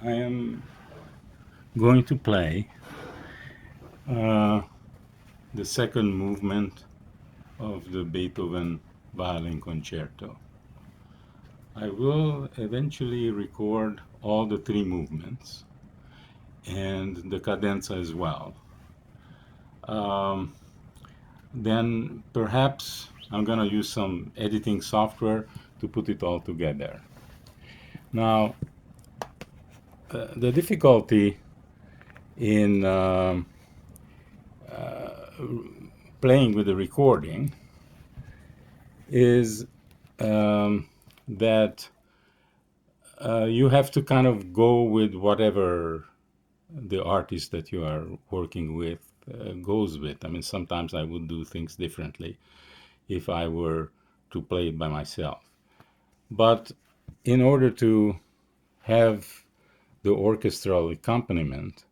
I am going to play uh, the second movement of the Beethoven violin concerto. I will eventually record all the three movements and the cadenza as well. Um, then perhaps I'm going to use some editing software to put it all together. Now, the difficulty in playing with the recording is that you have to kind of go with whatever the artist that you are working with goes with. I mean, sometimes I would do things differently if I were to play it by myself. But in order to have the orchestral accompaniment,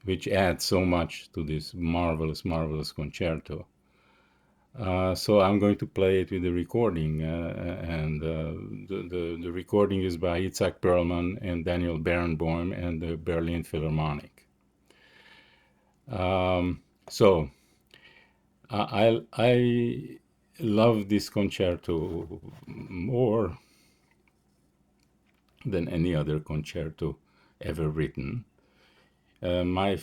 which adds so much to this marvelous, marvelous concerto, so I'm going to play it with the recording, and the recording is by Itzhak Perlman and Daniel Barenboim and the Berlin Philharmonic. So I love this concerto more than any other concerto ever written. I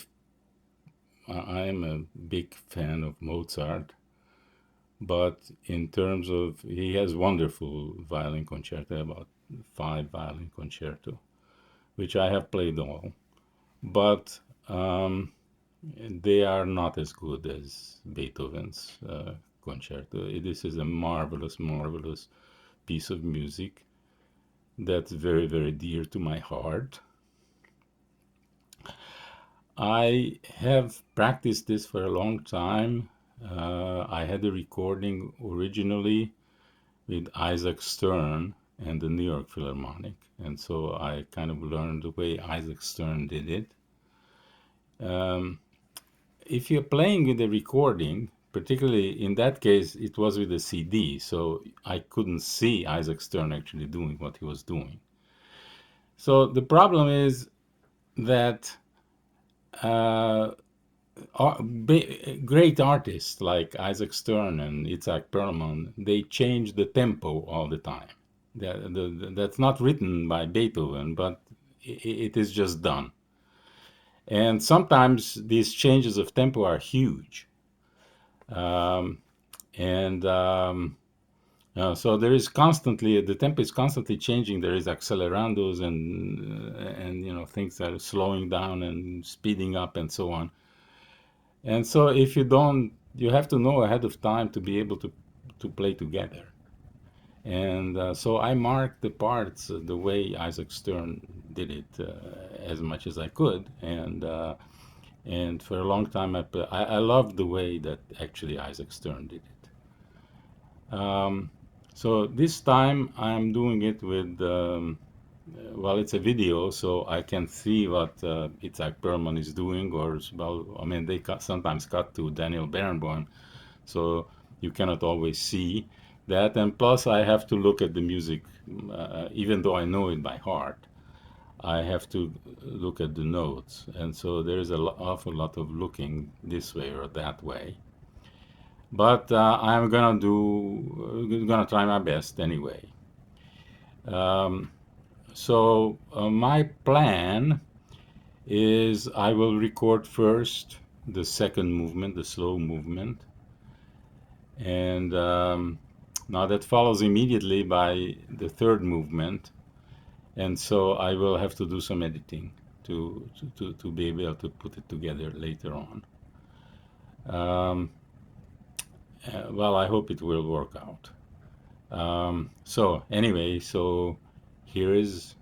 am a big fan of Mozart, but in terms of, he has wonderful violin concerto, about 5 violin concerto, which I have played all, but they are not as good as Beethoven's concerto. This is a marvelous, marvelous piece of music that's very, very dear to my heart. I have practiced this for a long time. I had a recording originally with Isaac Stern and the New York Philharmonic, and so I kind of learned the way Isaac Stern did it. If you're playing with a recording, particularly in that case, it was with a CD, so I couldn't see Isaac Stern actually doing what he was doing. So the problem is that great artists like Isaac Stern and Itzhak Perlman, they change the tempo all the time. That's not written by Beethoven, but it is just done. And sometimes these changes of tempo are huge. And so there is constantly, the tempo is constantly changing. There is accelerandos and things that are slowing down and speeding up and so on. And so if you don't, you have to know ahead of time to be able to play together. And so I marked the parts the way Isaac Stern did it as much as I could. And for a long time, I loved the way that actually Isaac Stern did it. So this time I'm doing it with, well, it's a video, so I can see what Itzhak Perlman is doing, or, well, I mean, they sometimes cut to Daniel Barenboim, so you cannot always see that. And plus, I have to look at the music, even though I know it by heart. I have to look at the notes, and so there is an awful lot of looking this way or that way. But I'm gonna try my best anyway. So my plan is I will record first the second movement, the slow movement, and now that follows immediately by the third movement, and so I will have to do some editing to be able to put it together later on. Well, I hope it will work out. So anyway, so here is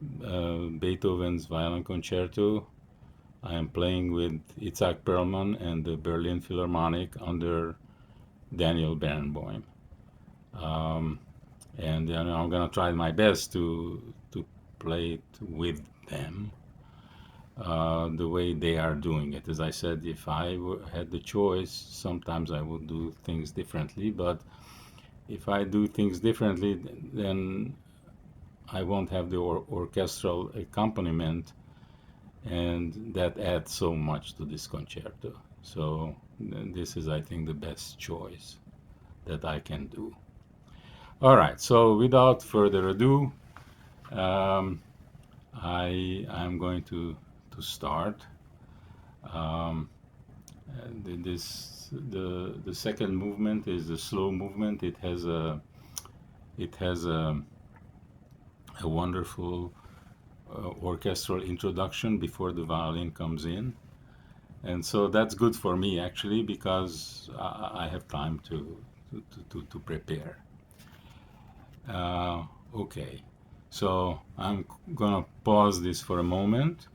Beethoven's Violin Concerto. I am playing with Itzhak Perlman and the Berlin Philharmonic under Daniel Barenboim. And I'm going to try my best to play it with them the way they are doing it. As I said, if I had the choice, sometimes I would do things differently, but if I do things differently, then I won't have the orchestral accompaniment, and that adds so much to this concerto. So this is, I think, the best choice that I can do. All right, so without further ado, um, I'm going to start. Um, the second movement is the slow movement. It has a wonderful orchestral introduction before the violin comes in, and so that's good for me actually because I have time to prepare. Okay, so I'm gonna pause this for a moment.